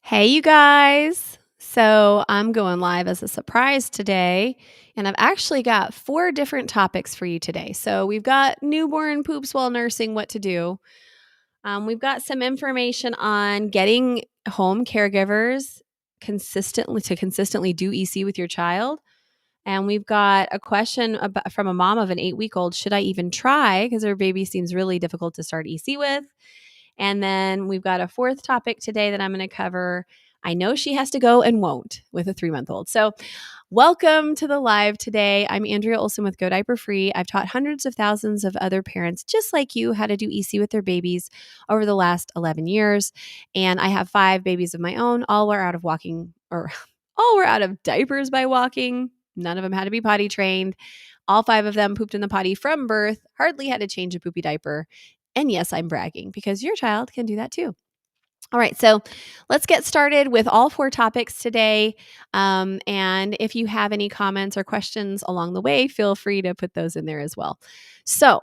Hey, you guys. So I'm going live as a surprise today, and I've actually got 4 different topics for you today. So we've got newborn poops while nursing, what to do. We've got some information on getting home caregivers consistently do EC with your child. And we've got a question from a mom of an 8-week-old. Should I even try? Because her baby seems really difficult to start EC with. And then we've got a 4th topic today that I'm going to cover. I know she has to go and won't with a 3-month-old. So, welcome to the live today. I'm Andrea Olson with Go Diaper Free. I've taught hundreds of thousands of other parents just like you how to do EC with their babies over the last 11 years. And I have 5 babies of my own. All were out of walking or all were out of diapers by walking. None of them had to be potty trained. All 5 of them pooped in the potty from birth, hardly had to change a poopy diaper. And yes, I'm bragging because your child can do that too. All right, so let's get started with all 4 topics today. And if you have any comments or questions along the way, feel free to put those in there as well. So,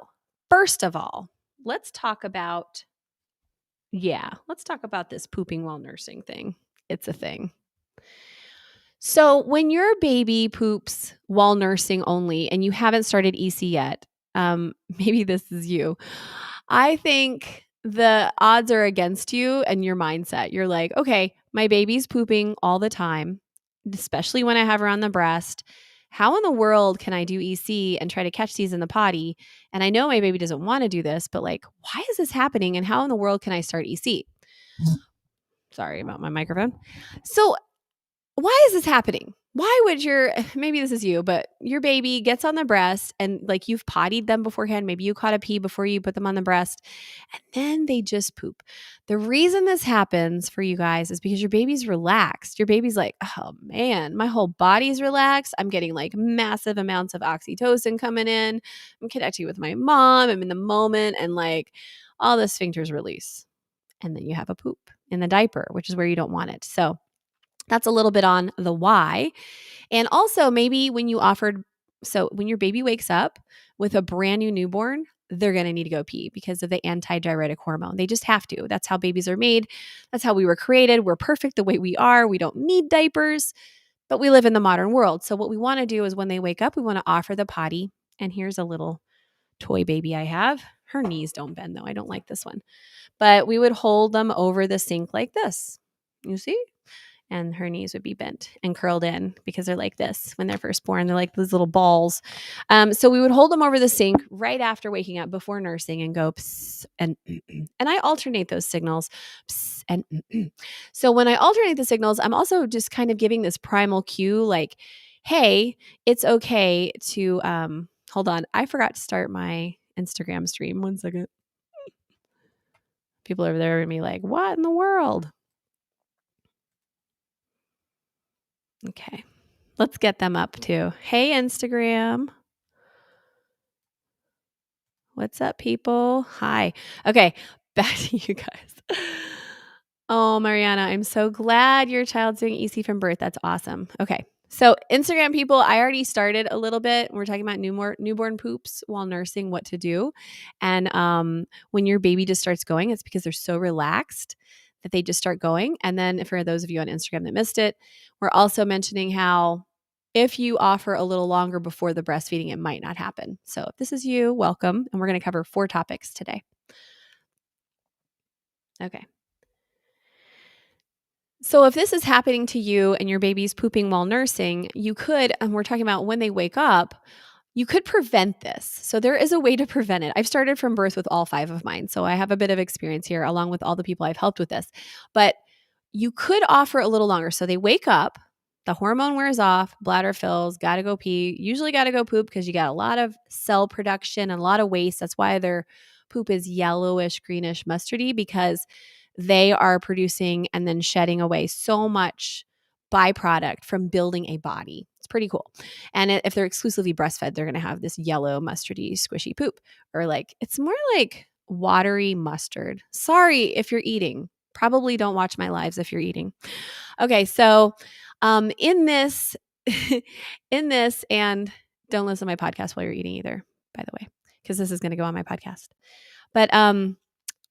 first of all, let's talk about this pooping while nursing thing. It's a thing. So, when your baby poops while nursing only and you haven't started EC yet, maybe this is you. I think the odds are against you and your mindset. You're like, okay, my baby's pooping all the time, especially when I have her on the breast. How in the world can I do EC and try to catch these in the potty? And I know my baby doesn't want to do this, but like, why is this happening? And how in the world can I start EC? Sorry about my microphone. So, why is this happening? Why would maybe this is you, but your baby gets on the breast and like you've pottied them beforehand. Maybe you caught a pee before you put them on the breast and then they just poop. The reason this happens for you guys is because your baby's relaxed. Your baby's like, oh man, my whole body's relaxed. I'm getting like massive amounts of oxytocin coming in. I'm connecting with my mom. I'm in the moment and like all the sphincters release. And then you have a poop in the diaper, which is where you don't want it. So that's a little bit on the why. And also maybe when your baby wakes up with a brand new newborn, they're going to need to go pee because of the antidiuretic hormone. They just have to. That's how babies are made. That's how we were created. We're perfect the way we are. We don't need diapers, but we live in the modern world. So what we want to do is when they wake up, we want to offer the potty. And here's a little toy baby I have. Her knees don't bend though. I don't like this one. But we would hold them over the sink like this. You see? And her knees would be bent and curled in because they're like this when they're first born. They're like these little balls. So we would hold them over the sink right after waking up before nursing and go psst and and I alternate those signals. Psst and so when I alternate the signals, I'm also just kind of giving this primal cue like, hey, it's okay to hold on. I forgot to start my Instagram stream. 1 second. People over there are gonna be like, what in the world? Okay. Let's get them up too. Hey, Instagram. What's up, people? Hi. Okay, back to you guys. Oh, Mariana, I'm so glad your child's doing EC from birth. That's awesome. Okay. So, Instagram people, I already started a little bit. We're talking about newborn poops while nursing, what to do. And when your baby just starts going, it's because they're so relaxed that they just start going. And then for those of you on Instagram that missed it, we're also mentioning how if you offer a little longer before the breastfeeding, it might not happen. So if this is you, welcome. And we're going to cover 4 topics today. Okay. So if this is happening to you and your baby's pooping while nursing, you could, and we're talking about when they wake up, you could prevent this. So there is a way to prevent it. I've started from birth with all 5 of mine. So I have a bit of experience here along with all the people I've helped with this. But you could offer a little longer. So they wake up, the hormone wears off, bladder fills, got to go pee, usually got to go poop because you got a lot of cell production and a lot of waste. That's why their poop is yellowish, greenish, mustardy because they are producing and then shedding away so much byproduct from building a body. It's pretty cool. And if they're exclusively breastfed, they're going to have this yellow, mustardy, squishy poop. Or like, it's more like watery mustard. Sorry if you're eating. Probably don't watch my lives if you're eating. Okay, so in this, and don't listen to my podcast while you're eating either, by the way, because this is going to go on my podcast. But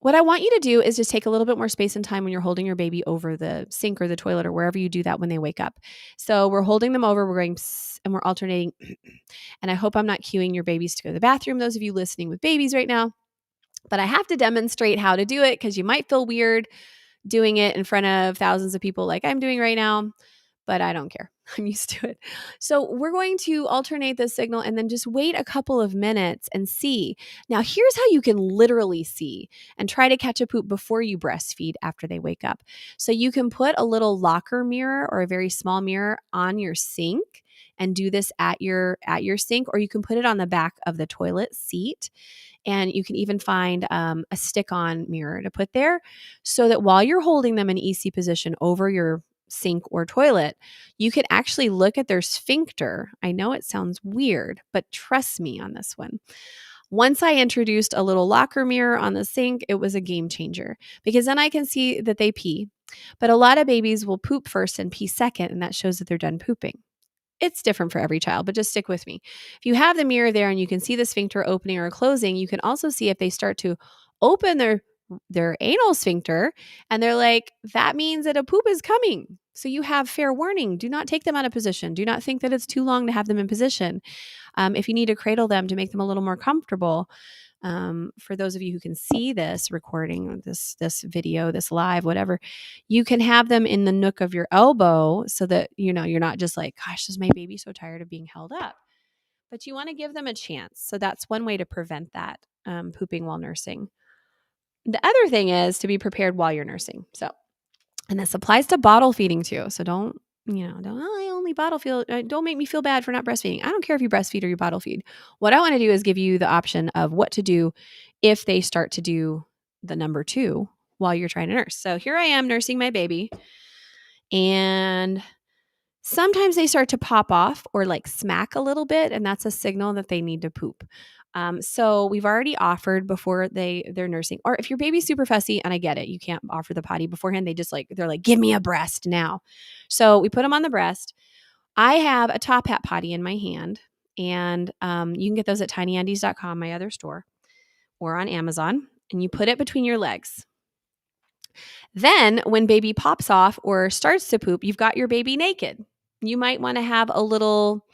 what I want you to do is just take a little bit more space and time when you're holding your baby over the sink or the toilet or wherever you do that when they wake up. So we're holding them over, we're going psst, and we're alternating. And I hope I'm not cueing your babies to go to the bathroom, those of you listening with babies right now. But I have to demonstrate how to do it because you might feel weird doing it in front of thousands of people like I'm doing right now, but I don't care. I'm used to it. So we're going to alternate the signal and then just wait a couple of minutes and see. Now, here's how you can literally see and try to catch a poop before you breastfeed after they wake up. So you can put a little locker mirror or a very small mirror on your sink and do this at your sink, or you can put it on the back of the toilet seat. And you can even find a stick-on mirror to put there so that while you're holding them in EC position over your sink or toilet, you can actually look at their sphincter. I know it sounds weird, but trust me on this one. Once I introduced a little locker mirror on the sink, it was a game changer because then I can see that they pee. But a lot of babies will poop first and pee second, and that shows that they're done pooping. It's different for every child, but just stick with me. If you have the mirror there and you can see the sphincter opening or closing, you can also see if they start to open their anal sphincter and they're like, that means that a poop is coming. So you have fair warning. Do not take them out of position. Do not think that it's too long to have them in position. If you need to cradle them to make them a little more comfortable, for those of you who can see this recording, this video, this live, whatever, you can have them in the nook of your elbow so that, you're not just like, gosh, is my baby so tired of being held up? But you want to give them a chance. So that's one way to prevent that pooping while nursing. The other thing is to be prepared while you're nursing. And this applies to bottle feeding too. So don't, I only bottle feed. Don't make me feel bad for not breastfeeding. I don't care if you breastfeed or you bottle feed. What I want to do is give you the option of what to do if they start to do the number 2 while you're trying to nurse. So here I am nursing my baby, and sometimes they start to pop off or like smack a little bit, and that's a signal that they need to poop. So we've already offered before they're nursing, or if your baby's super fussy, and I get it, you can't offer the potty beforehand. They're like, give me a breast now. So we put them on the breast. I have a top hat potty in my hand, and you can get those at tinyandies.com, my other store, or on Amazon, and you put it between your legs. Then when baby pops off or starts to poop, you've got your baby naked. You might want to have a little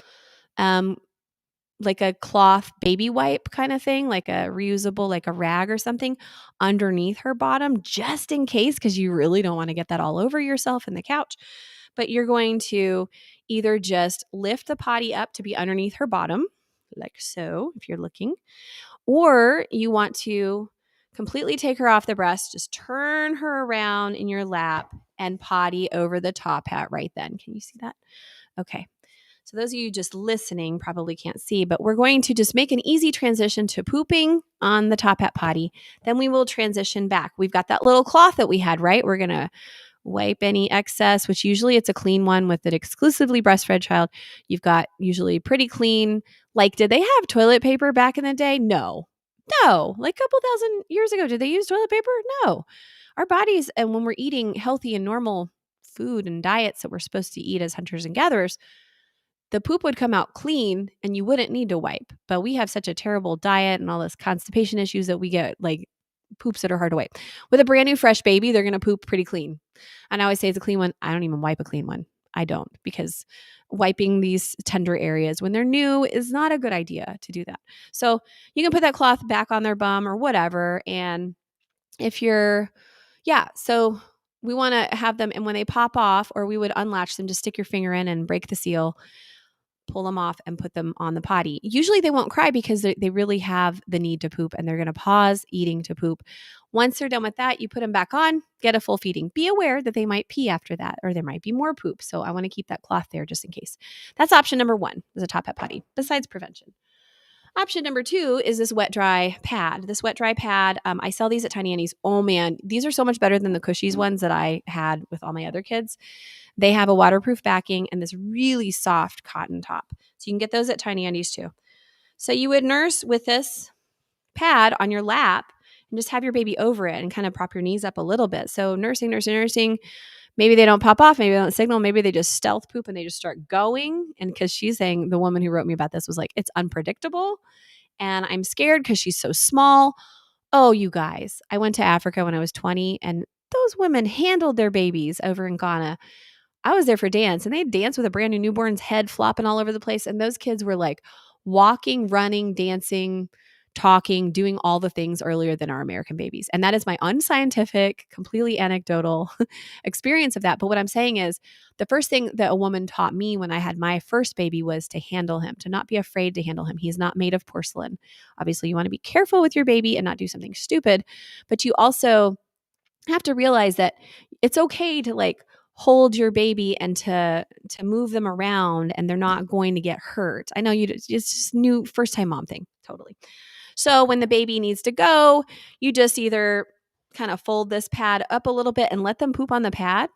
like a cloth baby wipe kind of thing, like a reusable, like a rag or something underneath her bottom, just in case, because you really don't want to get that all over yourself in the couch. But you're going to either just lift the potty up to be underneath her bottom, like so, if you're looking, or you want to completely take her off the breast, just turn her around in your lap and potty over the top hat right then. Can you see that? Okay. So those of you just listening probably can't see, but we're going to just make an easy transition to pooping on the top hat potty. Then we will transition back. We've got that little cloth that we had, right? We're going to wipe any excess, which usually it's a clean one with an exclusively breastfed child. You've got usually pretty clean. Like, did they have toilet paper back in the day? No. Like a couple thousand years ago, did they use toilet paper? No. Our bodies, and when we're eating healthy and normal food and diets that we're supposed to eat as hunters and gatherers, the poop would come out clean and you wouldn't need to wipe. But we have such a terrible diet and all this constipation issues that we get like poops that are hard to wipe. With a brand new fresh baby, they're going to poop pretty clean. And I always say it's a clean one. I don't even wipe a clean one. I don't, because wiping these tender areas when they're new is not a good idea to do that. So you can put that cloth back on their bum or whatever. And if so we want to have them, and when they pop off, or we would unlatch them, just stick your finger in and break the seal, pull them off and put them on the potty. Usually they won't cry because they really have the need to poop, and they're going to pause eating to poop. Once they're done with that, you put them back on, get a full feeding. Be aware that they might pee after that, or there might be more poop. So I want to keep that cloth there just in case. That's option number 1, is a top hat potty, besides prevention. Option number 2 is this wet dry pad. I sell these at Tiny Annie's. Oh man, these are so much better than the Cushies ones that I had with all my other kids. They have a waterproof backing and this really soft cotton top. So you can get those at Tiny Annie's too. So you would nurse with this pad on your lap and just have your baby over it and kind of prop your knees up a little bit. So nursing. Maybe they don't pop off. Maybe they don't signal. Maybe they just stealth poop and they just start going. And because she's saying, the woman who wrote me about this was like, it's unpredictable. And I'm scared because she's so small. Oh, you guys, I went to Africa when I was 20 and those women handled their babies over in Ghana. I was there for dance and they dance with a brand new newborn's head flopping all over the place. And those kids were like walking, running, dancing, talking, doing all the things earlier than our American babies. And that is my unscientific, completely anecdotal experience of that. But what I'm saying is the first thing that a woman taught me when I had my first baby was to handle him, to not be afraid to handle him. He's not made of porcelain. Obviously, you want to be careful with your baby and not do something stupid, but you also have to realize that it's okay to like hold your baby and to move them around and they're not going to get hurt. I know it's just new first time mom thing, totally. So when the baby needs to go, you just either kind of fold this pad up a little bit and let them poop on the pad.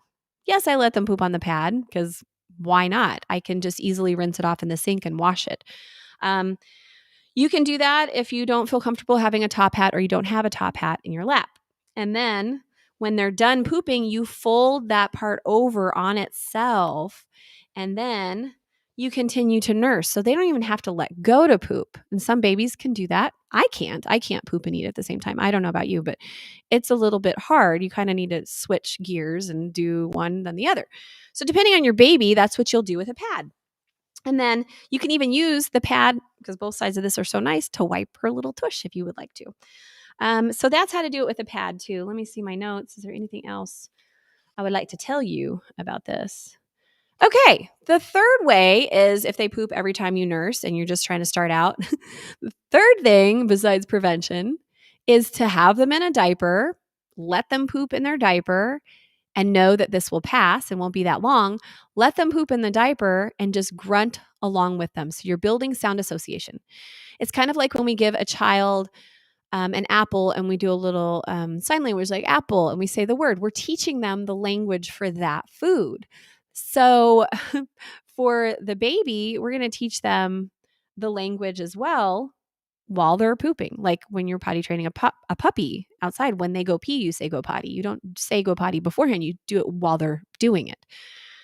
Yes, I let them poop on the pad because why not? I can just easily rinse it off in the sink and wash it. Um, you can do that if you don't feel comfortable having a top hat or you don't have a top hat in your lap. And then when they're done pooping, you fold that part over on itself and then you continue to nurse. So they don't even have to let go to poop. And some babies can do that. I can't. I can't poop and eat at the same time. I don't know about you, but it's a little bit hard. You kind of need to switch gears and do one then the other. So depending on your baby, that's what you'll do with a pad. And then you can even use the pad, because both sides of this are so nice, to wipe her little tush if you would like to. So that's how to do it with a pad too. Let me see my notes. Is there anything else I would like to tell you about this? Okay, the third way is if they poop every time you nurse and you're just trying to start out. The third thing besides prevention is to have them in a diaper, let them poop in their diaper, and know that this will pass and won't be that long. Let them poop in the diaper and just grunt along with them. So you're building sound association. It's kind of like when we give a child an apple and we do a little sign language like apple and we say the word. We're teaching them the language for that food. So for the baby, we're going to teach them the language as well while they're pooping. Like when you're potty training a puppy outside, when they go pee, you say go potty. You don't say go potty beforehand. You do it while they're doing it.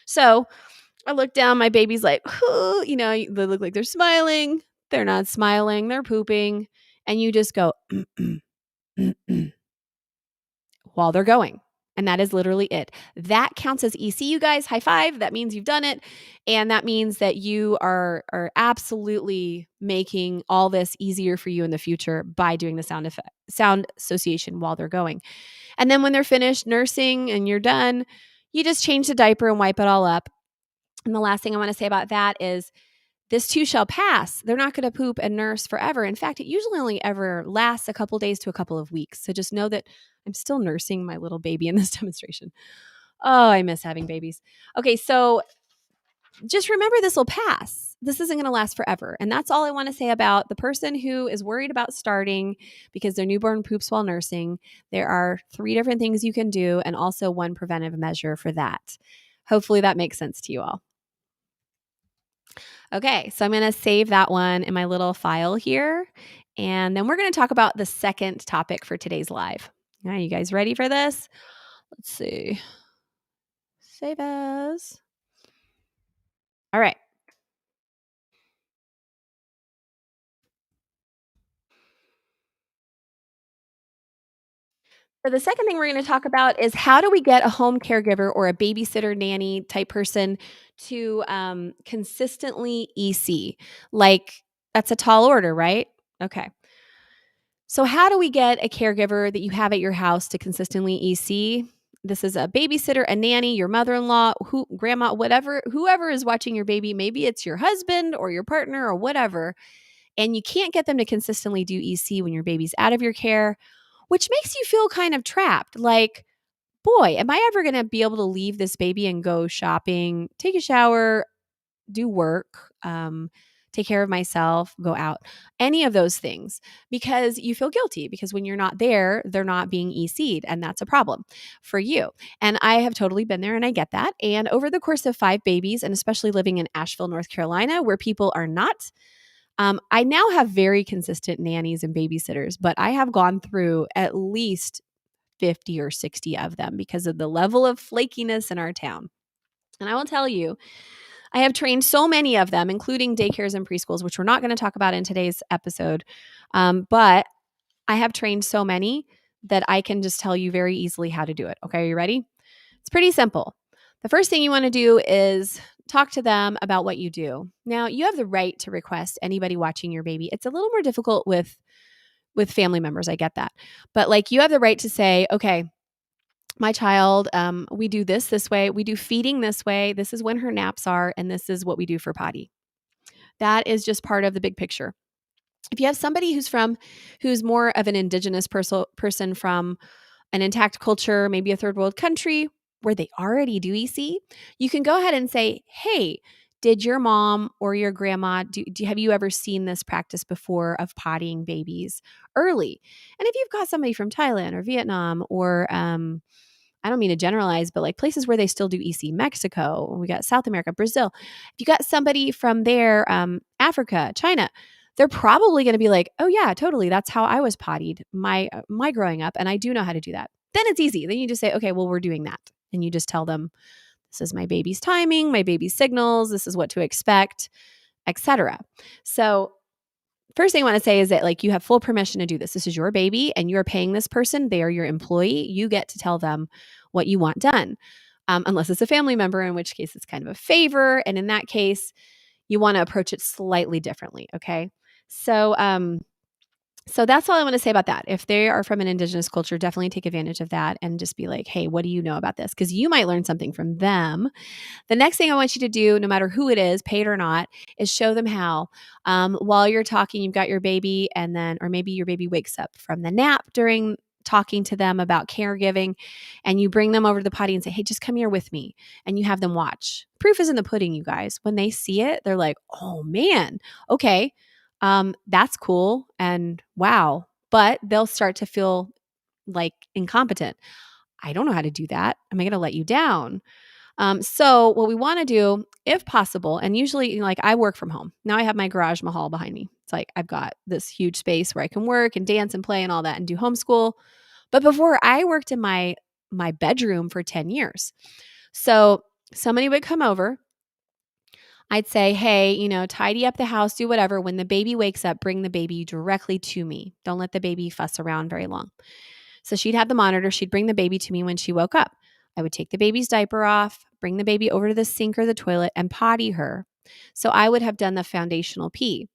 So I look down, my baby's like, they look like they're smiling. They're not smiling. They're pooping. And you just go, while they're going. And that is literally it. That counts as EC, you guys. High five. That means you've done it. And that means that you are absolutely making all this easier for you in the future by doing the sound association while they're going. And then when they're finished nursing and you're done, you just change the diaper and wipe it all up. And the last thing I want to say about that is this too shall pass. They're not going to poop and nurse forever. In fact, it usually only ever lasts a couple days to a couple of weeks. So just know that I'm still nursing my little baby in this demonstration. Oh, I miss having babies. Okay, so just remember this will pass. This isn't going to last forever. And that's all I want to say about the person who is worried about starting because their newborn poops while nursing. There are 3 different things you can do and also one preventive measure for that. Hopefully that makes sense to you all. Okay, so I'm going to save that one in my little file here. And then we're going to talk about the second topic for today's live. All right, you guys ready for this? Let's see. Save as. All right. So the second thing we're going to talk about is how do we get a home caregiver or a babysitter nanny type person to consistently EC? Like that's a tall order, right? Okay. So how do we get a caregiver that you have at your house to consistently EC? This is a babysitter, a nanny, your mother-in-law, grandma, whatever, whoever is watching your baby. Maybe it's your husband or your partner or whatever. And you can't get them to consistently do EC when your baby's out of your care, which makes you feel kind of trapped. Like, boy, am I ever going to be able to leave this baby and go shopping, take a shower, do work, take care of myself, go out, any of those things, because you feel guilty because when you're not there, they're not being EC'd. And that's a problem for you. And I have totally been there and I get that. And over the course of 5 babies, and especially living in Asheville, North Carolina, where people are not, I now have very consistent nannies and babysitters, but I have gone through at least 50 or 60 of them because of the level of flakiness in our town. And I will tell you, I have trained so many of them, including daycares and preschools, which we're not going to talk about in today's episode. But I have trained so many that I can just tell you very easily how to do it. Okay, are you ready? It's pretty simple. The first thing you want to do is talk to them about what you do. Now, you have the right to request anybody watching your baby. It's a little more difficult with family members. I get that. But like you have the right to say, okay, my child, we do this way. We do feeding this way. This is when her naps are, and this is what we do for potty. That is just part of the big picture. If you have somebody who's more of an indigenous person from an intact culture, maybe a third world country where they already do EC, you can go ahead and say, hey, did your mom or your grandma, have you ever seen this practice before of pottying babies early? And if you've got somebody from Thailand or Vietnam or I don't mean to generalize, but like places where they still do EC, Mexico, we got South America, Brazil. If you got somebody from there, Africa, China, they're probably going to be like, oh yeah, totally. That's how I was pottied my growing up. And I do know how to do that. Then it's easy. Then you just say, okay, well, we're doing that. And you just tell them, this is my baby's timing, my baby's signals, this is what to expect, etc. So first thing I want to say is that like you have full permission to do this. This is your baby and you're paying this person. They are your employee. You get to tell them what you want done. Unless it's a family member, in which case it's kind of a favor. And in that case, you want to approach it slightly differently. Okay. So that's all I want to say about that. If they are from an indigenous culture, definitely take advantage of that and just be like, hey, what do you know about this? Because you might learn something from them. The next thing I want you to do, no matter who it is, paid or not, is show them how. While you're talking, you've got your baby, and then, or maybe your baby wakes up from the nap during talking to them about caregiving, and you bring them over to the potty and say, hey, just come here with me. And you have them watch. Proof is in the pudding, you guys. When they see it, they're like, oh man, okay. That's cool. And wow. But they'll start to feel like incompetent. I don't know how to do that. Am I going to let you down? So what we want to do, if possible, and usually, like I work from home. Now I have my garage mahal behind me. It's like I've got this huge space where I can work and dance and play and all that and do homeschool. But before I worked in my bedroom for 10 years. So somebody would come over. I'd say, hey, tidy up the house, do whatever. When the baby wakes up, bring the baby directly to me. Don't let the baby fuss around very long. So she'd have the monitor. She'd bring the baby to me when she woke up. I would take the baby's diaper off, bring the baby over to the sink or the toilet and potty her. So I would have done the foundational pee.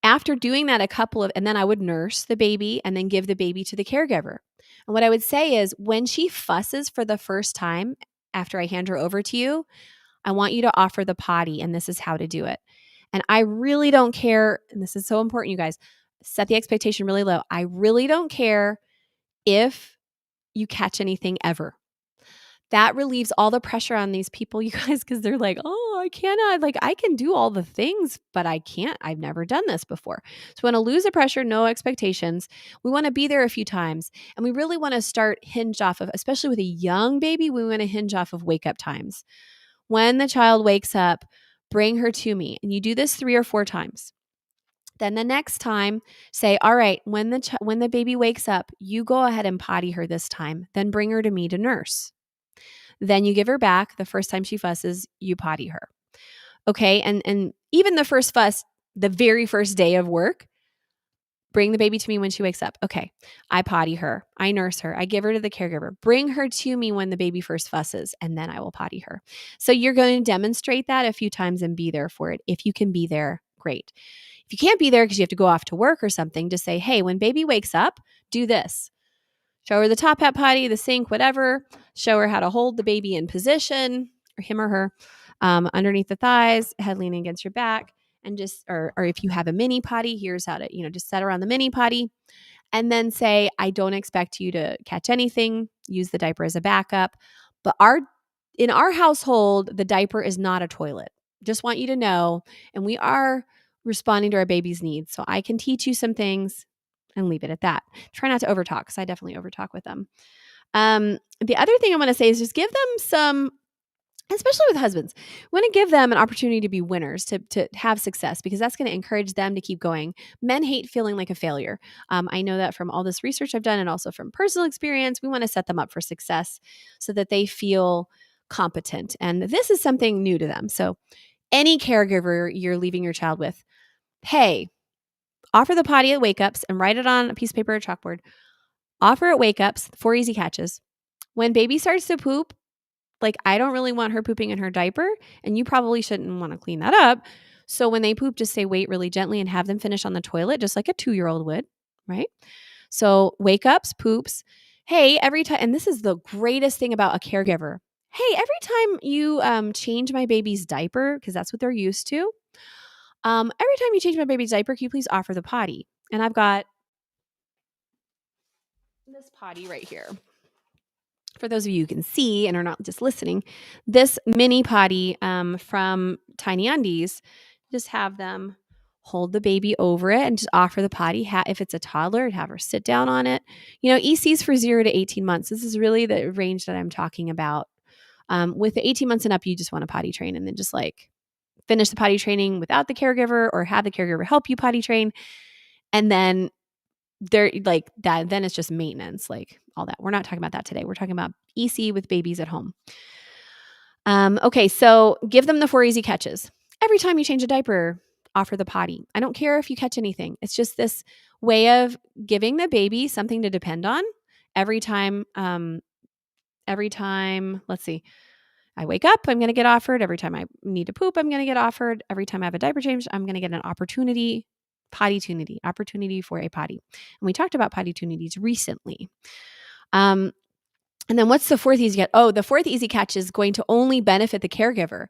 After doing that and then I would nurse the baby and then give the baby to the caregiver. And what I would say is when she fusses for the first time after I hand her over to you, I want you to offer the potty, and this is how to do it. And I really don't care, and this is so important, you guys, set the expectation really low. I really don't care if you catch anything ever. That relieves all the pressure on these people, you guys, because they're like, oh, I cannot, like I can do all the things, but I can't. I've never done this before. So we want to lose the pressure, no expectations. We want to be there a few times. And we really want to start hinged off of, especially with a young baby, we want to hinge off of wake up times. When the child wakes up, bring her to me. And you do this 3 or 4 times. Then the next time, say, all right, when the baby wakes up, you go ahead and potty her this time. Then bring her to me to nurse. Then you give her back. The first time she fusses, you potty her. Okay. And even the first fuss, the very first day of work, bring the baby to me when she wakes up. Okay. I potty her. I nurse her. I give her to the caregiver. Bring her to me when the baby first fusses, and then I will potty her. So you're going to demonstrate that a few times and be there for it. If you can be there, great. If you can't be there because you have to go off to work or something, just say, hey, when baby wakes up, do this. Show her the top hat potty, the sink, whatever. Show her how to hold the baby in position, or him or her, underneath the thighs, head leaning against your back. And just, or if you have a mini potty, here's how to, just set her on the mini potty. And then say, I don't expect you to catch anything. Use the diaper as a backup. But in our household, the diaper is not a toilet. Just want you to know. And we are responding to our baby's needs. So I can teach you some things and leave it at that. Try not to overtalk, because I definitely overtalk with them. The other thing I want to say is just give them some, especially with husbands, we want to give them an opportunity to be winners, to have success, because that's going to encourage them to keep going. Men hate feeling like a failure. I know that from all this research I've done and also from personal experience. We want to set them up for success so that they feel competent. And this is something new to them. So any caregiver you're leaving your child with, hey, Offer the potty at wake-ups and write it on a piece of paper or chalkboard. Offer at wake-ups, 4 easy catches. When baby starts to poop, like I don't really want her pooping in her diaper, and you probably shouldn't want to clean that up. So when they poop, just say wait really gently and have them finish on the toilet, just like a 2-year-old would, right? So wake-ups, poops. Hey, every time, and this is the greatest thing about a caregiver. Hey, every time you change my baby's diaper, because that's what they're used to, every time you change my baby's diaper, can you please offer the potty? And I've got this potty right here. For those of you who can see and are not just listening, this mini potty from Tiny Undies, just have them hold the baby over it and just offer the potty. If it's a toddler, have her sit down on it. You know, ECs for 0 to 18 months. This is really the range that I'm talking about. With the 18 months and up, you just want to potty train and then just like finish the potty training without the caregiver or have the caregiver help you potty train. And then they're like that, then it's just maintenance, like all that. We're not talking about that today. We're talking about EC with babies at home. Okay, so give them the 4 easy catches. Every time you change a diaper, offer the potty. I don't care if you catch anything. It's just this way of giving the baby something to depend on every time. Let's see, I wake up, I'm going to get offered. Every time I need to poop, I'm going to get offered. Every time I have a diaper change, I'm going to get an opportunity for a potty. And we talked about potty tunities recently. And then what's the fourth easy catch? Oh, the fourth easy catch is going to only benefit the caregiver.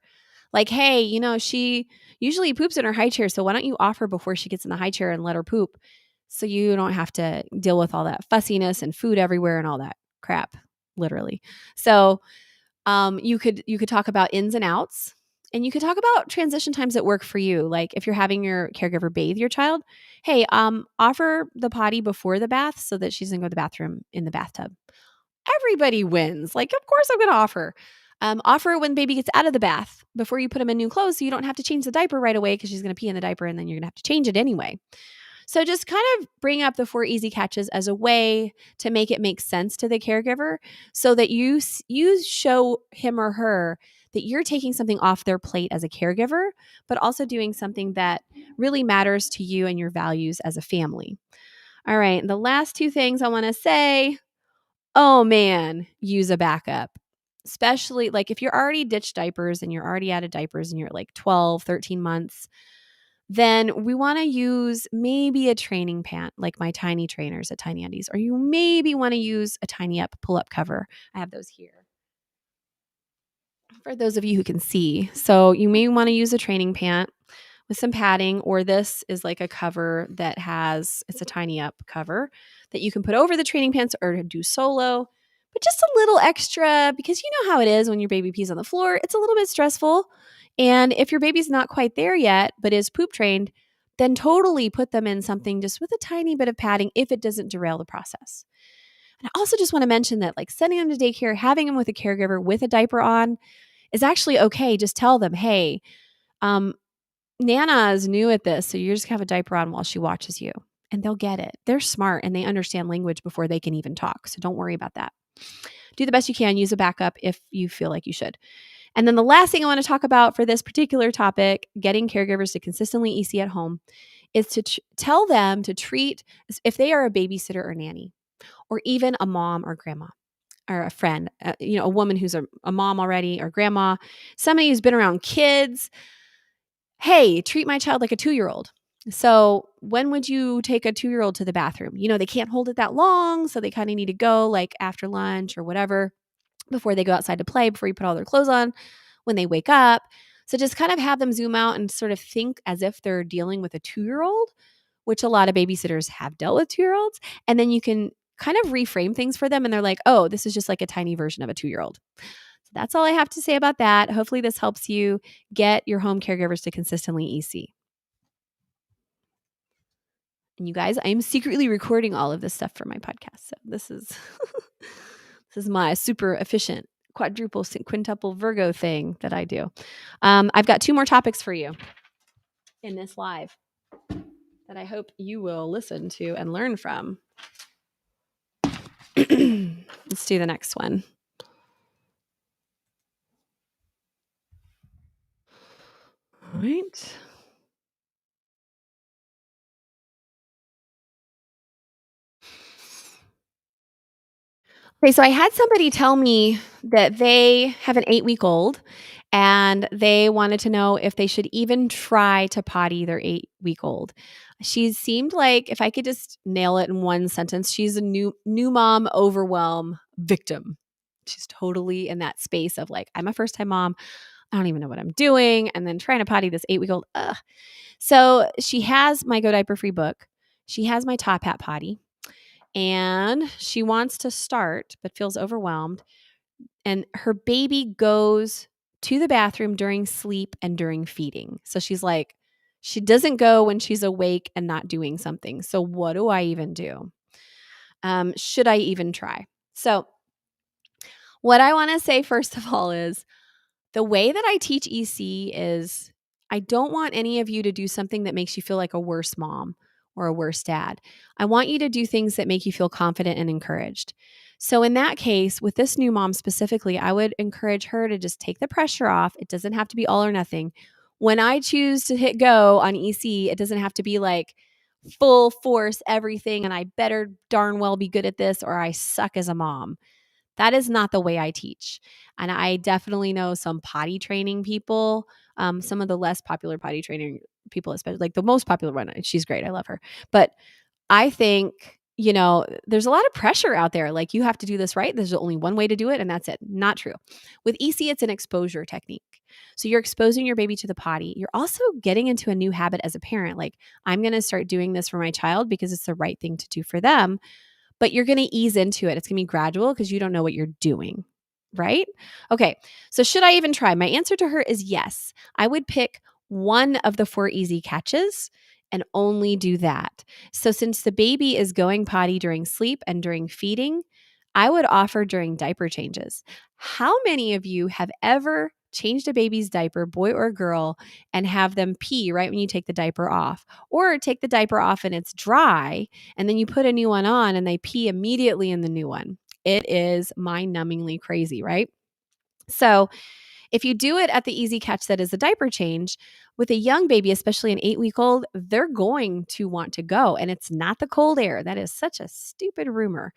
Like, hey, you know, she usually poops in her high chair. So why don't you offer before she gets in the high chair and let her poop? So you don't have to deal with all that fussiness and food everywhere and all that crap, literally. So you could talk about ins and outs, and you could talk about transition times that work for you. Like if you're having your caregiver bathe your child, hey, offer the potty before the bath so that she doesn't go to the bathroom in the bathtub. Everybody wins. Like, of course I'm going to offer. Offer when baby gets out of the bath before you put him in new clothes so you don't have to change the diaper right away because she's going to pee in the diaper and then you're going to have to change it anyway. So just kind of bring up the 4 easy catches as a way to make it make sense to the caregiver so that you show him or her that you're taking something off their plate as a caregiver, but also doing something that really matters to you and your values as a family. All right, the last 2 things I want to say, oh man, use a backup. Especially like if you're already ditched diapers and you're already out of diapers and you're like 12, 13 months, then we want to use maybe a training pant like my tiny trainers at Tiny Undies, or you maybe want to use a tiny up pull-up cover. I have those here for those of you who can see. So you may want to use a training pant with some padding, or this is like a cover that it's a tiny up cover that you can put over the training pants or do solo, but just a little extra because you know how it is when your baby pees on the floor. It's a little bit stressful. And if your baby's not quite there yet, but is poop trained, then totally put them in something just with a tiny bit of padding if it doesn't derail the process. And I also just want to mention that like sending them to daycare, having them with a caregiver with a diaper on is actually okay. Just tell them, hey, Nana is new at this, so you just have a diaper on while she watches you, and they'll get it. They're smart and they understand language before they can even talk, so don't worry about that. Do the best you can. Use a backup if you feel like you should. And then the last thing I want to talk about for this particular topic, getting caregivers to consistently EC at home, is to tell them to treat, if they are a babysitter or nanny, or even a mom or grandma, or a friend, a woman who's a mom already or grandma, somebody who's been around kids. Hey, treat my child like a 2-year-old. So when would you take a 2-year-old to the bathroom? You know, they can't hold it that long, so they kind of need to go like after lunch or whatever before they go outside to play, before you put all their clothes on, when they wake up. So just kind of have them zoom out and sort of think as if they're dealing with a 2-year-old, which a lot of babysitters have dealt with 2-year-olds. And then you can kind of reframe things for them and they're like, oh, this is just like a tiny version of a 2-year-old. So that's all I have to say about that. Hopefully this helps you get your home caregivers to consistently EC. And you guys, I am secretly recording all of this stuff for my podcast. So this is this is my super efficient quadruple, quintuple Virgo thing that I do. I've got 2 more topics for you in this live that I hope you will listen to and learn from. Let's do the next one. All right. Okay, so I had somebody tell me that they have an 8-week-old and they wanted to know if they should even try to potty their 8-week-old. She seemed like, if I could just nail it in one sentence, she's a new mom overwhelm victim. She's totally in that space of like, I'm a first-time mom. I don't even know what I'm doing. And then trying to potty this 8-week-old. Ugh. So she has my Go Diaper Free book. She has my Top Hat Potty and she wants to start but feels overwhelmed, and her baby goes to the bathroom during sleep and during feeding. So she's like, she doesn't go when she's awake and not doing something. So what do I even do? Should I even try? So what I want to say first of all is the way that I teach EC is I don't want any of you to do something that makes you feel like a worse mom or a worse dad. I want you to do things that make you feel confident and encouraged. So, in that case, with this new mom specifically, I would encourage her to just take the pressure off. It doesn't have to be all or nothing. When I choose to hit go on EC, it doesn't have to be like full force everything and I better darn well be good at this or I suck as a mom. That is not the way I teach. And I definitely know some potty training people, some of the less popular potty training people, especially like the most popular one. She's great. I love her. But I think, there's a lot of pressure out there. Like you have to do this right. There's only one way to do it, and that's it. Not true. With EC, it's an exposure technique. So you're exposing your baby to the potty. You're also getting into a new habit as a parent. Like, I'm going to start doing this for my child because it's the right thing to do for them, but you're going to ease into it. It's going to be gradual because you don't know what you're doing, right? Okay. So should I even try? My answer to her is yes. I would pick one of the 4 easy catches and only do that. So since the baby is going potty during sleep and during feeding, I would offer during diaper changes. How many of you have ever changed a baby's diaper, boy or girl, and have them pee right when you take the diaper off, or take the diaper off and it's dry and then you put a new one on and they pee immediately in the new one? It is mind-numbingly crazy, right? So if you do it at the easy catch that is a diaper change, with a young baby, especially an 8-week-old, they're going to want to go. And it's not the cold air. That is such a stupid rumor.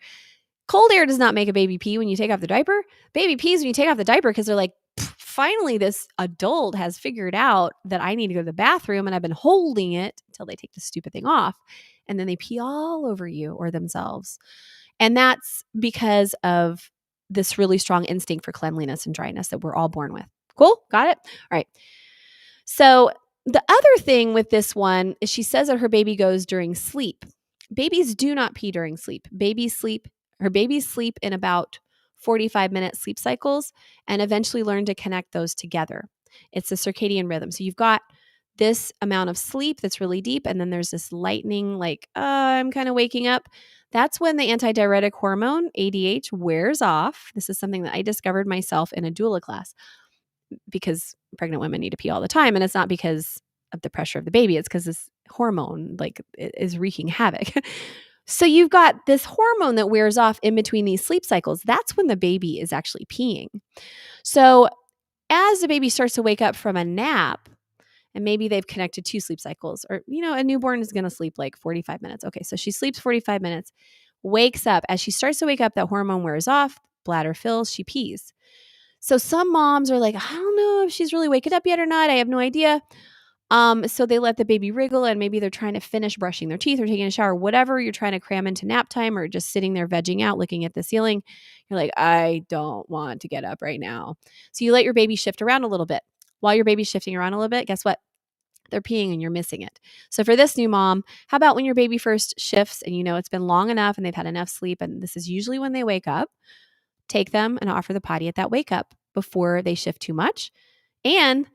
Cold air does not make a baby pee when you take off the diaper. Baby pees when you take off the diaper because they're like, finally, this adult has figured out that I need to go to the bathroom and I've been holding it until they take the stupid thing off. And then they pee all over you or themselves. And that's because of this really strong instinct for cleanliness and dryness that we're all born with. Cool? Got it? All right. So the other thing with this one is she says that her baby goes during sleep. Babies do not pee during sleep. Her babies sleep in about 45-minute sleep cycles and eventually learn to connect those together. It's a circadian rhythm. So you've got this amount of sleep that's really deep, and then there's this lightning, like, I'm kind of waking up. That's when the antidiuretic hormone, ADH, wears off. This is something that I discovered myself in a doula class because pregnant women need to pee all the time. And it's not because of the pressure of the baby. It's because this hormone is wreaking havoc. So you've got this hormone that wears off in between these sleep cycles. That's when the baby is actually peeing. So as the baby starts to wake up from a nap, and maybe they've connected 2 sleep cycles, or, a newborn is going to sleep like 45 minutes. Okay, so she sleeps 45 minutes, wakes up. As she starts to wake up, that hormone wears off, bladder fills, she pees. So some moms are like, I don't know if she's really waking up yet or not. I have no idea. So they let the baby wriggle, and maybe they're trying to finish brushing their teeth or taking a shower, whatever you're trying to cram into nap time, or just sitting there vegging out, looking at the ceiling. You're like, I don't want to get up right now. So you let your baby shift around a little bit. While your baby's shifting around a little bit, guess what? They're peeing and you're missing it. So for this new mom, how about when your baby first shifts and it's been long enough and they've had enough sleep, and this is usually when they wake up, take them and offer the potty at that wake up before they shift too much. And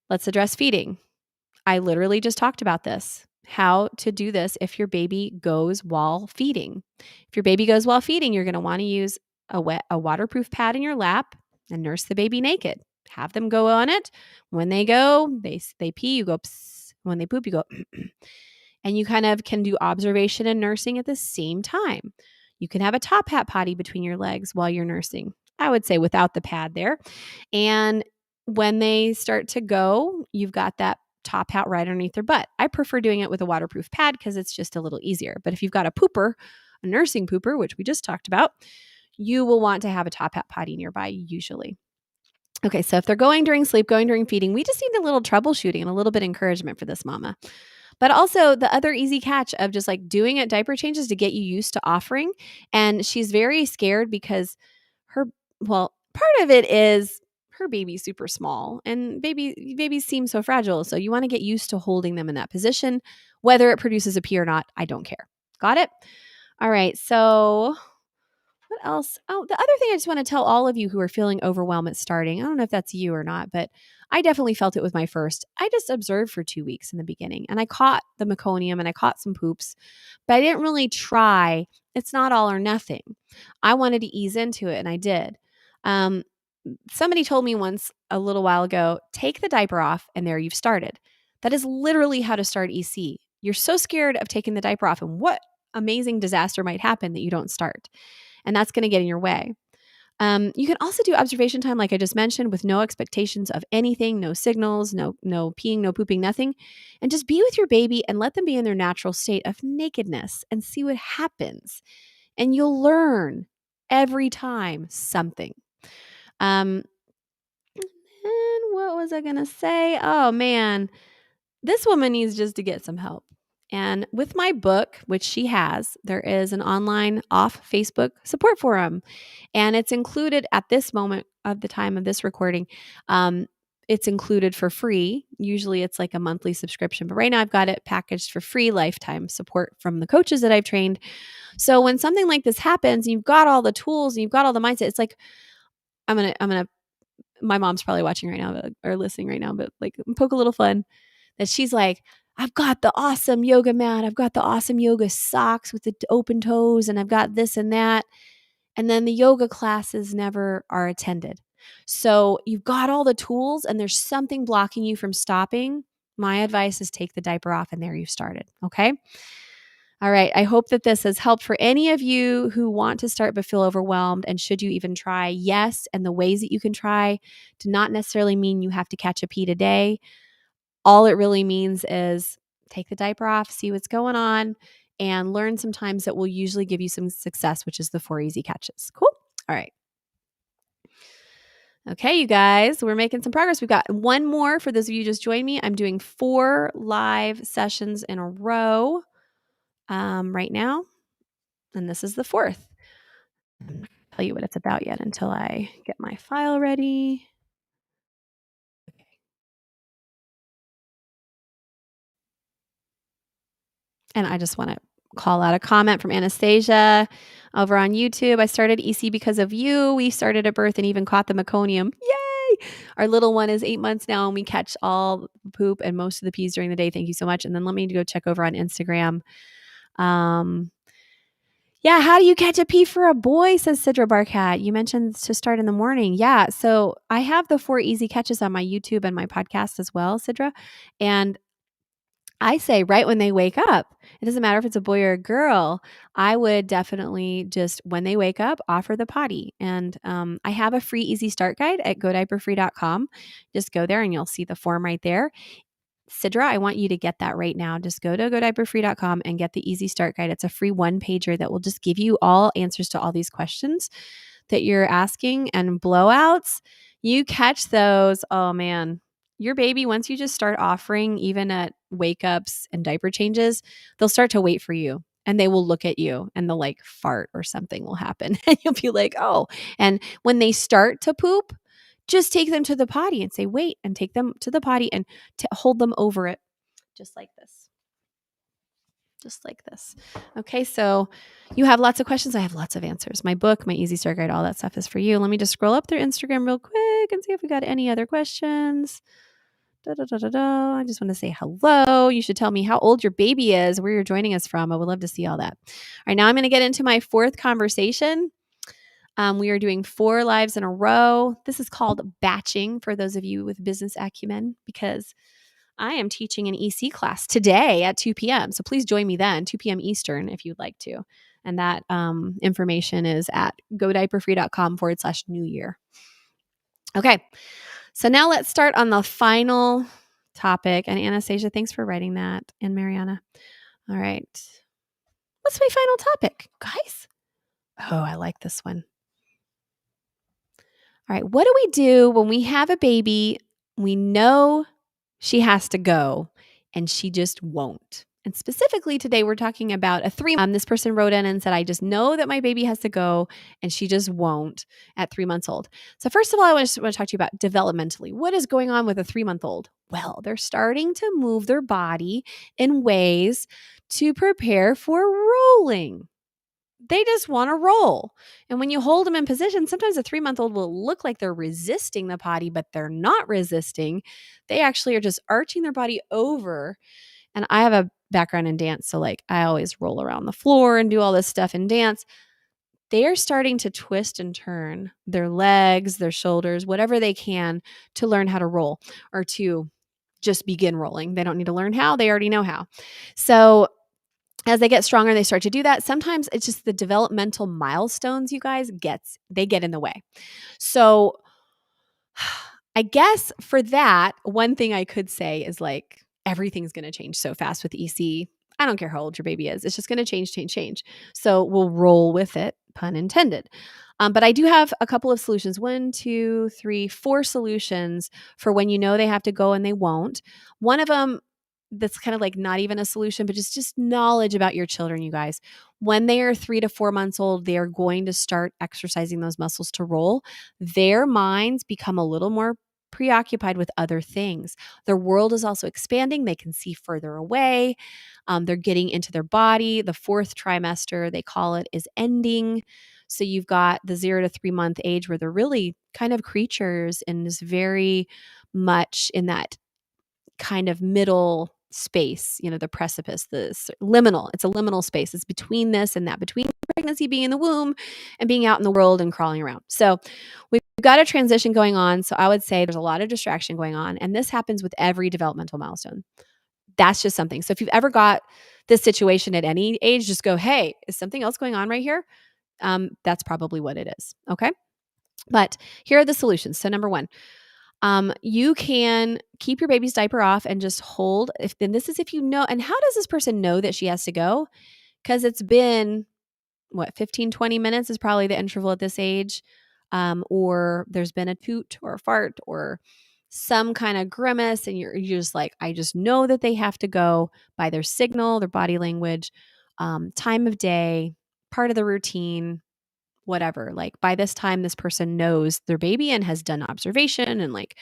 let's address feeding. I literally just talked about this, how to do this if your baby goes while feeding. If your baby goes while feeding, you're going to want to use a waterproof pad in your lap and nurse the baby naked. Have them go on it. When they go, they pee, you go psst. When they poop, you go and you kind of can do observation and nursing at the same time. You can have a top hat potty between your legs while you're nursing. I would say without the pad there. And when they start to go, you've got that top hat right underneath their butt. I prefer doing it with a waterproof pad because it's just a little easier. But if you've got a pooper, a nursing pooper, which we just talked about, you will want to have a top hat potty nearby usually. Okay, so if they're going during sleep, going during feeding, we just need a little troubleshooting and a little bit of encouragement for this mama. But also the other easy catch of just like doing it diaper changes to get you used to offering. And she's very scared because part of it is her baby's super small and babies seem so fragile. So you want to get used to holding them in that position, whether it produces a pee or not. I don't care. Got it? All right. So what else? Oh, the other thing I just want to tell all of you who are feeling overwhelmed at starting, I don't know if that's you or not, but I definitely felt it with my first. I just observed for 2 weeks in the beginning and I caught the meconium and I caught some poops, but I didn't really try. It's not all or nothing. I wanted to ease into it and I did. Um, Somebody told me once a little while ago, take the diaper off and there you've started. That is literally how to start EC. You're so scared of taking the diaper off and what amazing disaster might happen that you don't start. And that's going to get in your way. You can also do observation time, like I just mentioned, with no expectations of anything, no signals, no peeing, no pooping, nothing. And just be with your baby and let them be in their natural state of nakedness and see what happens. And you'll learn every time something. And what was I going to say? Oh, man. This woman needs just to get some help. And with my book, which she has, there is an online off Facebook support forum. And it's included at this moment of the time of this recording. It's included for free. Usually it's like a monthly subscription, but right now I've got it packaged for free lifetime support from the coaches that I've trained. So when something like this happens, you've got all the tools and you've got all the mindset. It's like, my mom's probably watching right now or listening right now, but like poke a little fun that she's like, I've got the awesome yoga mat. I've got the awesome yoga socks with the open toes, and I've got this and that. And then the yoga classes never are attended. So you've got all the tools and there's something blocking you from stopping. My advice is take the diaper off and there you started. Okay. All right. I hope that this has helped for any of you who want to start but feel overwhelmed. And should you even try? Yes. And the ways that you can try do not necessarily mean you have to catch a pee today. All it really means is take the diaper off, see what's going on, and learn some times that will usually give you some success, which is the 4 easy catches. Cool. All right. Okay, you guys, we're making some progress. We've got one more for those of you who just joined me. I'm doing 4 live sessions in a row right now, and this is the 4th. I'm not going to tell you what it's about yet until I get my file ready. Okay. And I just want to call out a comment from Anastasia over on YouTube. I started EC because of you. We started at birth and even caught the meconium. Yay! Our little one is 8 months now and we catch all the poop and most of the peas during the day. Thank you so much. And then let me go check over on Instagram. Yeah, how do you catch a pee for a boy, says Sidra Barkat. You mentioned to start in the morning. Yeah, so I have the 4 easy catches on my YouTube and my podcast as well, Sidra. And I say right when they wake up, it doesn't matter if it's a boy or a girl, I would definitely just, when they wake up, offer the potty. And I have a free easy start guide at godiaperfree.com. Just go there and you'll see the form right there. Sidra, I want you to get that right now. Just go to godiaperfree.com and get the easy start guide. It's a free 1-pager that will just give you all answers to all these questions that you're asking and blowouts. You catch those. Oh man, your baby, once you just start offering, even at wake ups and diaper changes, they'll start to wait for you and they will look at you and they'll like fart or something will happen. And you'll be like, oh, and when they start to poop, just take them to the potty and say, wait, and take them to the potty and hold them over it. Just like this. Just like this. Okay, so you have lots of questions. I have lots of answers. My book, my easy start guide, all that stuff is for you. Let me just scroll up through Instagram real quick and see if we got any other questions. I just want to say hello. You should tell me how old your baby is, where you're joining us from. I would love to see all that. All right, now I'm going to get into my 4th conversation. We are doing 4 lives in a row. This is called batching for those of you with business acumen because I am teaching an EC class today at 2 p.m. So please join me then, 2 p.m. Eastern, if you'd like to. And that information is at godiaperfree.com/New Year. Okay. So now let's start on the final topic. And Anastasia, thanks for writing that. And Mariana. All right. What's my final topic, guys? Oh, I like this one. All right, what do we do when we have a baby? We know she has to go and she just won't. And specifically today, we're talking about a 3. This person wrote in and said, I just know that my baby has to go and she just won't at 3 months old. So, first of all, I want to talk to you about developmentally. What is going on with a 3-month old? Well, they're starting to move their body in ways to prepare for rolling. They just want to roll. And when you hold them in position, sometimes a 3-month-old will look like they're resisting the potty, but they're not resisting. They actually are just arching their body over. And I have a background in dance, so like I always roll around the floor and do all this stuff in dance. They are starting to twist and turn their legs, their shoulders, whatever they can to learn how to roll or to just begin rolling. They don't need to learn how, they already know how. So as they get stronger, they start to do that. Sometimes it's just the developmental milestones, you guys, they get in the way. So I guess for that, one thing I could say is like everything's going to change so fast with EC. I don't care how old your baby is. It's just going to change. So we'll roll with it, pun intended. But I do have a couple of solutions. 1, 2, 3, 4 solutions for when you know they have to go and they won't. One of them that's kind of like not even a solution, but just knowledge about your children, you guys. When they are 3 to 4 months old, they are going to start exercising those muscles to roll. Their minds become a little more preoccupied with other things. Their world is also expanding. They can see further away. They're getting into their body. The 4th trimester, they call it, is ending. So you've got the 0 to 3-month age where they're really kind of creatures and is very much in that kind of middle space, the precipice, the liminal. It's a liminal space. It's between this and that, between pregnancy, being in the womb, and being out in the world and crawling around. So we've got a transition going on. So I would say there's a lot of distraction going on. And this happens with every developmental milestone. That's just something. So if you've ever got this situation at any age, just go, hey, is something else going on right here? That's probably what it is. Okay. But here are the solutions. So number 1, you can keep your baby's diaper off and just hold. If you know, and how does this person know that she has to go? Because it's been 15, 20 minutes is probably the interval at this age. Or there's been a toot or a fart or some kind of grimace. And you're just like, I just know that they have to go by their signal, their body language, time of day, part of the routine, whatever. Like by this time, this person knows their baby and has done observation and like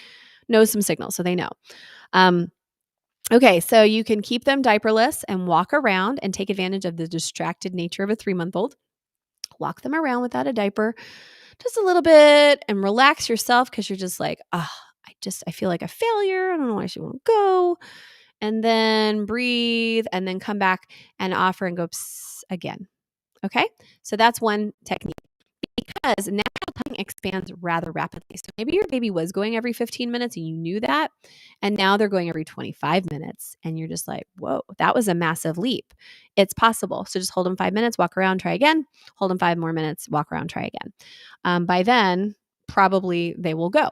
knows some signals. So they know. Okay, so you can keep them diaperless and walk around and take advantage of the distracted nature of a 3-month-old. Walk them around without a diaper just a little bit and relax yourself because you're just like, I feel like a failure. I don't know why she won't go. And then breathe and then come back and offer and go psst again. Okay, so that's one technique. Because natural tongue expands rather rapidly. So maybe your baby was going every 15 minutes and you knew that, and now they're going every 25 minutes and you're just like, whoa, that was a massive leap. It's possible. So just hold them 5 minutes, walk around, try again, hold them 5 more minutes, walk around, try again. By then, probably they will go.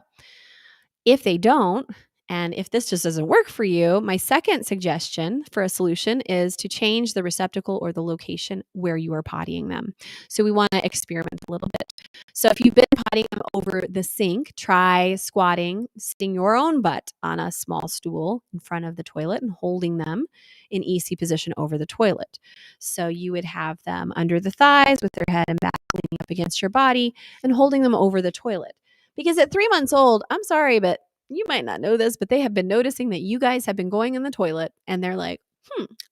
If they don't, and if this just doesn't work for you, my second suggestion for a solution is to change the receptacle or the location where you are pottying them. So we want to experiment a little bit. So if you've been pottying them over the sink, try squatting, sitting your own butt on a small stool in front of the toilet and holding them in EC position over the toilet. So you would have them under the thighs with their head and back leaning up against your body and holding them over the toilet. Because at 3 months old, I'm sorry, but you might not know this, but they have been noticing that you guys have been going in the toilet and they're like,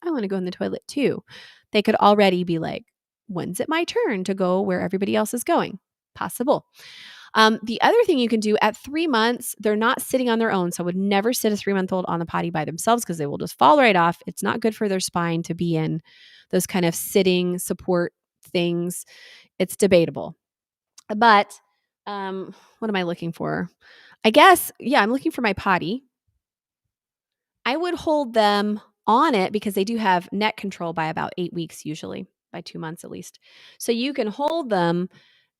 I want to go in the toilet too. They could already be like, when's it my turn to go where everybody else is going? Possible. The other thing you can do at 3 months, they're not sitting on their own. So I would never sit a 3-month-old on the potty by themselves because they will just fall right off. It's not good for their spine to be in those kind of sitting support things. It's debatable. But what am I looking for? I guess, I'm looking for my potty. I would hold them on it because they do have neck control by about 8 weeks, usually by 2 months at least. So you can hold them.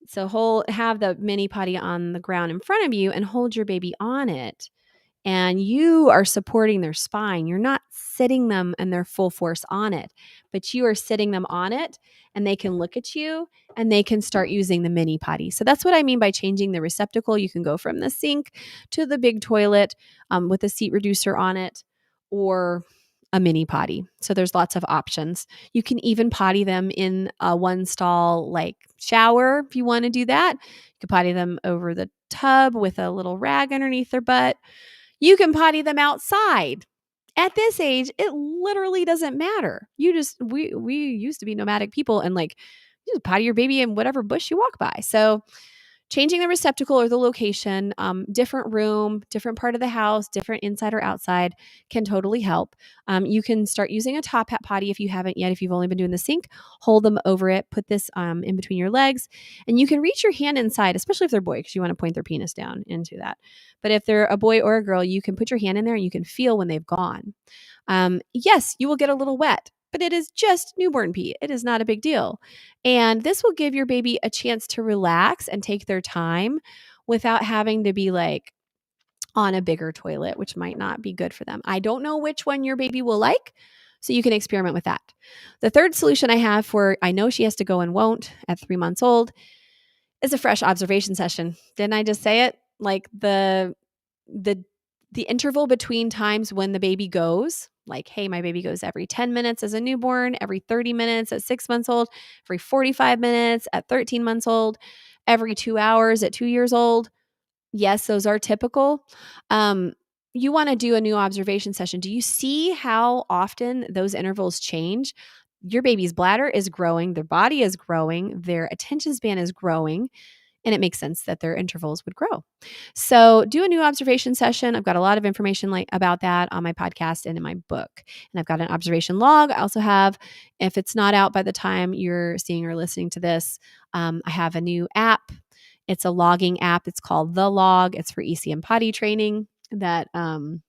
So have the mini potty on the ground in front of you and hold your baby on it and you are supporting their spine. You're not sitting them and their full force on it, but you are sitting them on it, and they can look at you and they can start using the mini potty. So that's what I mean by changing the receptacle. You can go from the sink to the big toilet with a seat reducer on it, or a mini potty. So there's lots of options. You can even potty them in a one stall like shower if you want to do that. You can potty them over the tub with a little rag underneath their butt. You can potty them outside. At this age, it literally doesn't matter. We used to be nomadic people, and like you just potty your baby in whatever bush you walk by. So changing the receptacle or the location, different room, different part of the house, different inside or outside can totally help. You can start using a top hat potty if you haven't yet. If you've only been doing the sink, hold them over it, put this in between your legs, and you can reach your hand inside, especially if they're boy, because you want to point their penis down into that. But if they're a boy or a girl, you can put your hand in there and you can feel when they've gone. Yes, you will get a little wet, but it is just newborn pee. It is not a big deal. And this will give your baby a chance to relax and take their time without having to be like on a bigger toilet, which might not be good for them. I don't know which one your baby will like, so you can experiment with that. The third solution I have for I know she has to go and won't at 3 months old is a fresh observation session. Didn't I just say it? Like the interval between times when the baby goes, like, hey, my baby goes every 10 minutes as a newborn, every 30 minutes at 6 months old, every 45 minutes at 13 months old, every 2 hours at 2 years old. Yes, those are typical. You want to do a new observation session. Do you see how often those intervals change? Your baby's bladder is growing, their body is growing, their attention span is growing, and it makes sense that their intervals would grow. So do a new observation session. I've got a lot of information about that on my podcast and in my book. And I've got an observation log. I also have, if it's not out by the time you're seeing or listening to this, I have a new app. It's a logging app. It's called The Log. It's for EC and potty training that I'm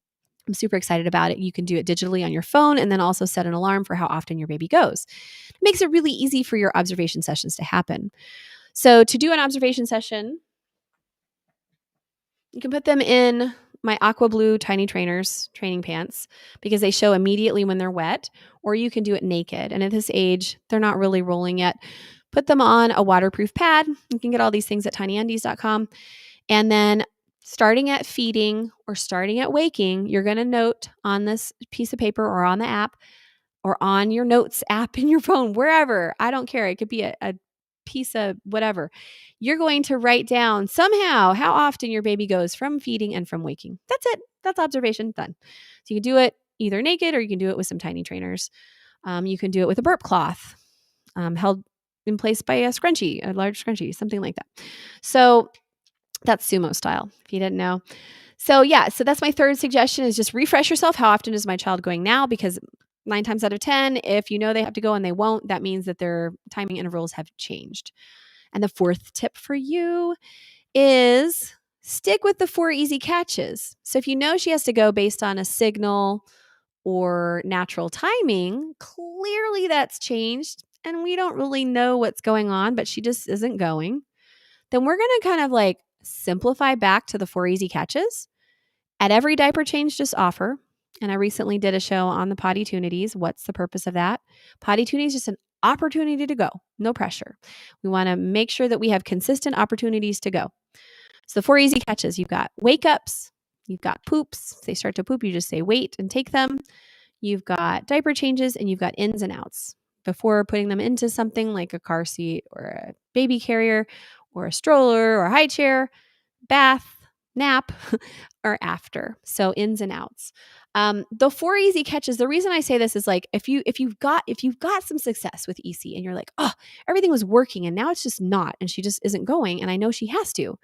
super excited about it. You can do it digitally on your phone and then also set an alarm for how often your baby goes. It makes it really easy for your observation sessions to happen. So to do an observation session, you can put them in my aqua blue tiny trainers training pants because they show immediately when they're wet, or you can do it naked. And at this age, they're not really rolling yet. Put them on a waterproof pad. You can get all these things at tinyundies.com. And then starting at feeding or starting at waking, you're going to note on this piece of paper or on the app or on your notes app in your phone, wherever. I don't care. It could be a piece of whatever. You're going to write down somehow how often your baby goes from feeding and from waking. That's it. That's observation done. So you can do it either naked or you can do it with some tiny trainers. You can do it with a burp cloth held in place by a scrunchie, a large scrunchie, something like that. So that's sumo style, if you didn't know. So yeah, so that's my third suggestion is just refresh yourself. How often is my child going now? Because 9 times out of 10, if you know they have to go and they won't, that means that their timing intervals have changed. And the fourth tip for you is stick with the 4 easy catches. So if you know she has to go based on a signal or natural timing, clearly that's changed and we don't really know what's going on, but she just isn't going. Then we're going to kind of like simplify back to the 4 easy catches. At every diaper change, just offer. And I recently did a show on the potty tunities. What's the purpose of that? Potty tuning is just an opportunity to go. No pressure. We want to make sure that we have consistent opportunities to go. So the 4 easy catches, you've got wake ups, you've got poops. If they start to poop, you just say wait and take them. You've got diaper changes and you've got ins and outs before putting them into something like a car seat or a baby carrier or a stroller or a high chair, bath, nap, or after. So ins and outs. The 4 easy catches. The reason I say this is like if you've got some success with EC and you're like, oh, everything was working and now it's just not, and she just isn't going, and I know she has to.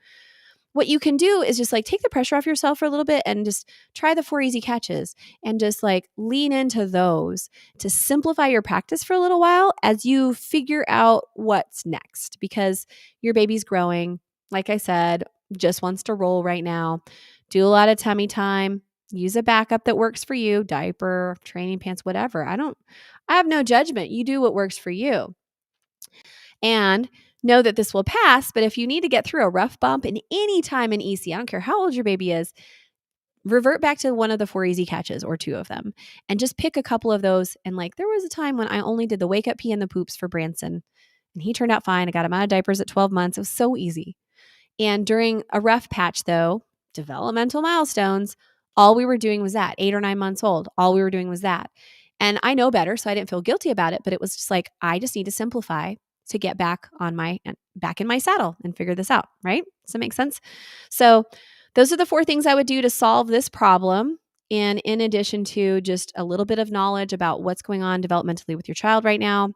What you can do is just like take the pressure off yourself for a little bit and just try the 4 easy catches and just like lean into those to simplify your practice for a little while as you figure out what's next, because your baby's growing. Like I said, just wants to roll right now. Do a lot of tummy time. Use a backup that works for you, diaper, training pants, whatever. I have no judgment. You do what works for you. And know that this will pass, but if you need to get through a rough bump in any time in EC, I don't care how old your baby is, revert back to one of the 4 easy catches or 2 of them and just pick a couple of those. And like, there was a time when I only did the wake up pee and the poops for Branson, and he turned out fine. I got him out of diapers at 12 months. It was so easy. And during a rough patch, though, developmental milestones, all we were doing was that. 8 or 9 months old, all we were doing was that. And I know better, so I didn't feel guilty about it, but it was just like, I just need to simplify to get back in my saddle and figure this out, right? Does that make sense? So those are the 4 things I would do to solve this problem. And in addition to just a little bit of knowledge about what's going on developmentally with your child right now,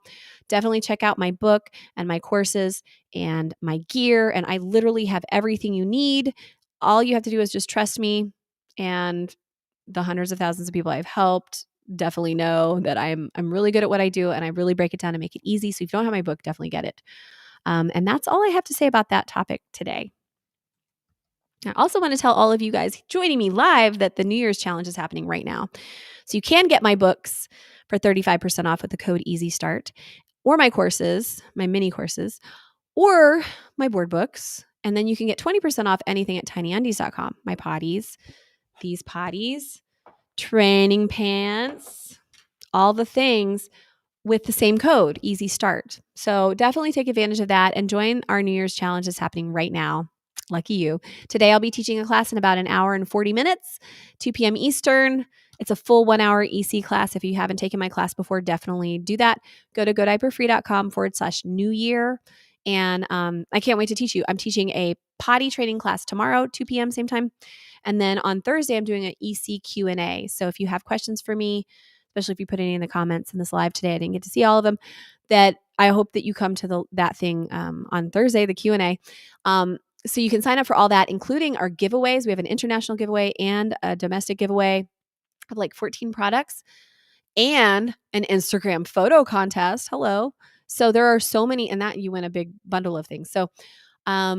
definitely check out my book and my courses and my gear. And I literally have everything you need. All you have to do is just trust me. And the hundreds of thousands of people I've helped definitely know that I'm really good at what I do, and I really break it down and make it easy. So if you don't have my book, definitely get it. And that's all I have to say about that topic today. I also want to tell all of you guys joining me live that the New Year's challenge is happening right now. So you can get my books for 35% off with the code EASYSTART, or my courses, my mini courses, or my board books. And then you can get 20% off anything at tinyundies.com. My potties, these potties, training pants, all the things with the same code, EASYSTART. So definitely take advantage of that and join our New Year's challenge that's happening right now. Lucky you. Today I'll be teaching a class in about an hour and 40 minutes, 2 p.m. Eastern. It's a full 1 hour EC class. If you haven't taken my class before, definitely do that. Go to godiaperfree.com/New Year. And I can't wait to teach you. I'm teaching a potty training class tomorrow, 2 p.m. same time. And then on Thursday, I'm doing an EC Q&A. So if you have questions for me, especially if you put any in the comments in this live today, I didn't get to see all of them, that I hope that you come to that thing on Thursday, the Q&A. So you can sign up for all that, including our giveaways. We have an international giveaway and a domestic giveaway of like 14 products and an Instagram photo contest. Hello. So there are so many, and that you win a big bundle of things. So I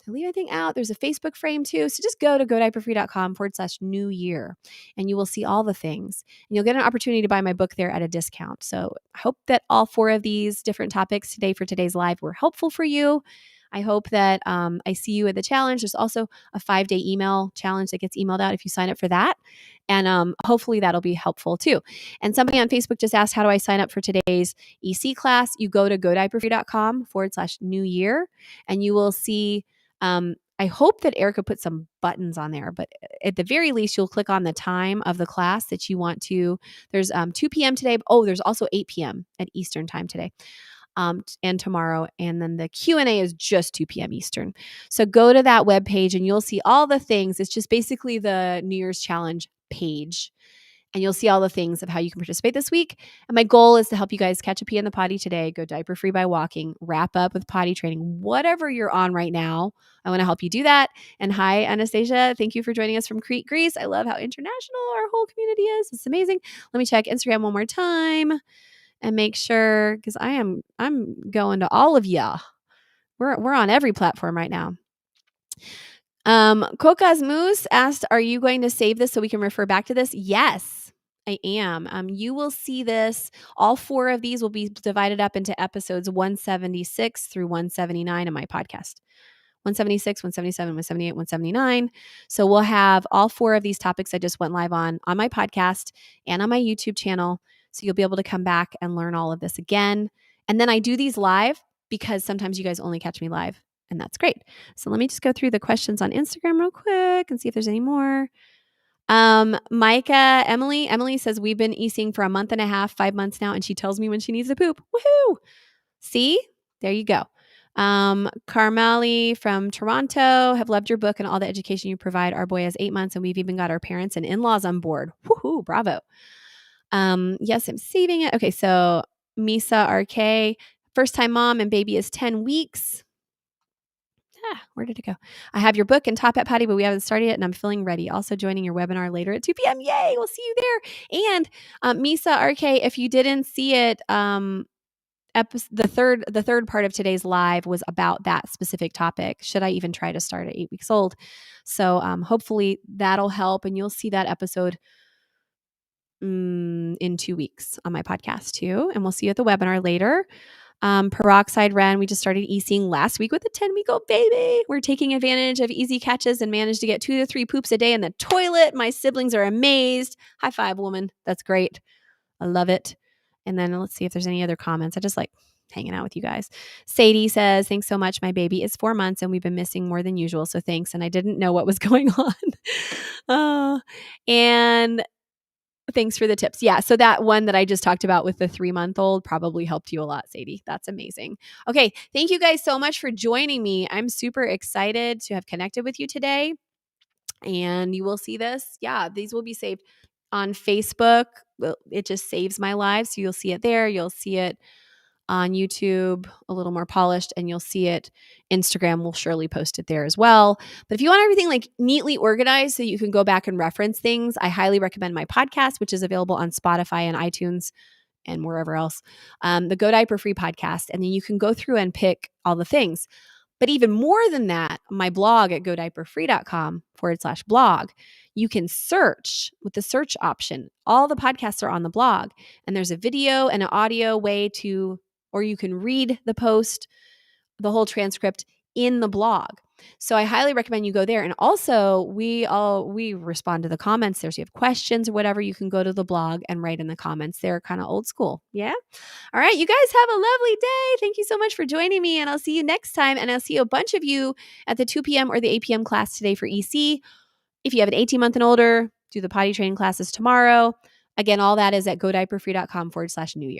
leave anything out. There's a Facebook frame too. So just go to godiaperfree.com/New Year and you will see all the things. And you'll get an opportunity to buy my book there at a discount. So I hope that all 4 of these different topics today for today's live were helpful for you. I hope that I see you at the challenge. There's also a 5-day email challenge that gets emailed out if you sign up for that. And hopefully that'll be helpful too. And somebody on Facebook just asked, how do I sign up for today's EC class? You go to godiaperfree.com/New Year and you will see, I hope that Erica put some buttons on there, but at the very least, you'll click on the time of the class that you want to. There's 2 p.m. today. Oh, there's also 8 p.m. at Eastern time today. And tomorrow. And then the Q&A is just 2 p.m. Eastern. So go to that webpage and you'll see all the things. It's just basically the New Year's challenge page. And you'll see all the things of how you can participate this week. And my goal is to help you guys catch a pee in the potty today, go diaper free by walking, wrap up with potty training, whatever you're on right now. I want to help you do that. And hi, Anastasia. Thank you for joining us from Crete, Greece. I love how international our whole community is. It's amazing. Let me check Instagram one more time and make sure, because I'm going to all of ya. We're on every platform right now. Koka's Moose asked, are you going to save this so we can refer back to this? Yes, I am. You will see this. All 4 of these will be divided up into episodes 176 through 179 of my podcast. 176, 177, 178, 179. So we'll have all 4 of these topics I just went live on my podcast and on my YouTube channel. So you'll be able to come back and learn all of this again. And then I do these live because sometimes you guys only catch me live, and that's great. So let me just go through the questions on Instagram real quick and see if there's any more. Micah, Emily says, we've been ECing for a month and a half, 5 months now, and she tells me when she needs to poop. Woohoo! See? There you go. Carmeli from Toronto, have loved your book and all the education you provide. Our boy has 8 months and we've even got our parents and in-laws on board. Woohoo! Bravo. Yes, I'm saving it. Okay, so Misa RK, first time mom and baby is 10 weeks. Where did it go? I have your book and Top Hat Potty, but we haven't started yet and I'm feeling ready. Also joining your webinar later at 2 p.m. Yay, we'll see you there. And Misa RK, if you didn't see it, the third part of today's live was about that specific topic. Should I even try to start at 8 weeks old? So hopefully that'll help, and you'll see that episode in 2 weeks on my podcast too. And we'll see you at the webinar later. Peroxide Ren, we just started e-seeing last week with a 10-week-old baby. We're taking advantage of easy catches and managed to get 2 to 3 poops a day in the toilet. My siblings are amazed. High five, woman. That's great. I love it. And then let's see if there's any other comments. I just like hanging out with you guys. Sadie says, thanks so much. My baby is 4 months and we've been missing more than usual. So thanks. And I didn't know what was going on. And thanks for the tips. Yeah. So that one that I just talked about with the 3-month-old probably helped you a lot, Sadie. That's amazing. Okay. Thank you guys so much for joining me. I'm super excited to have connected with you today. And you will see this. Yeah. These will be saved on Facebook. Well, it just saves my life. So you'll see it there. You'll see it on YouTube, a little more polished, and you'll see it. Instagram will surely post it there as well. But if you want everything like neatly organized so you can go back and reference things, I highly recommend my podcast, which is available on Spotify and iTunes and wherever else, the Go Diaper Free podcast. And then you can go through and pick all the things. But even more than that, my blog at godiaperfree.com/blog, you can search with the search option. All the podcasts are on the blog, and there's a video and an audio way to, or you can read the post, the whole transcript in the blog. So I highly recommend you go there. And also we respond to the comments there. So you have questions or whatever, you can go to the blog and write in the comments. They're kind of old school. Yeah. All right. You guys have a lovely day. Thank you so much for joining me. And I'll see you next time. And I'll see a bunch of you at the 2 p.m. or the 8 p.m. class today for EC. If you have an 18-month and older, do the potty training classes tomorrow. Again, all that is at godiaperfree.com/New Year.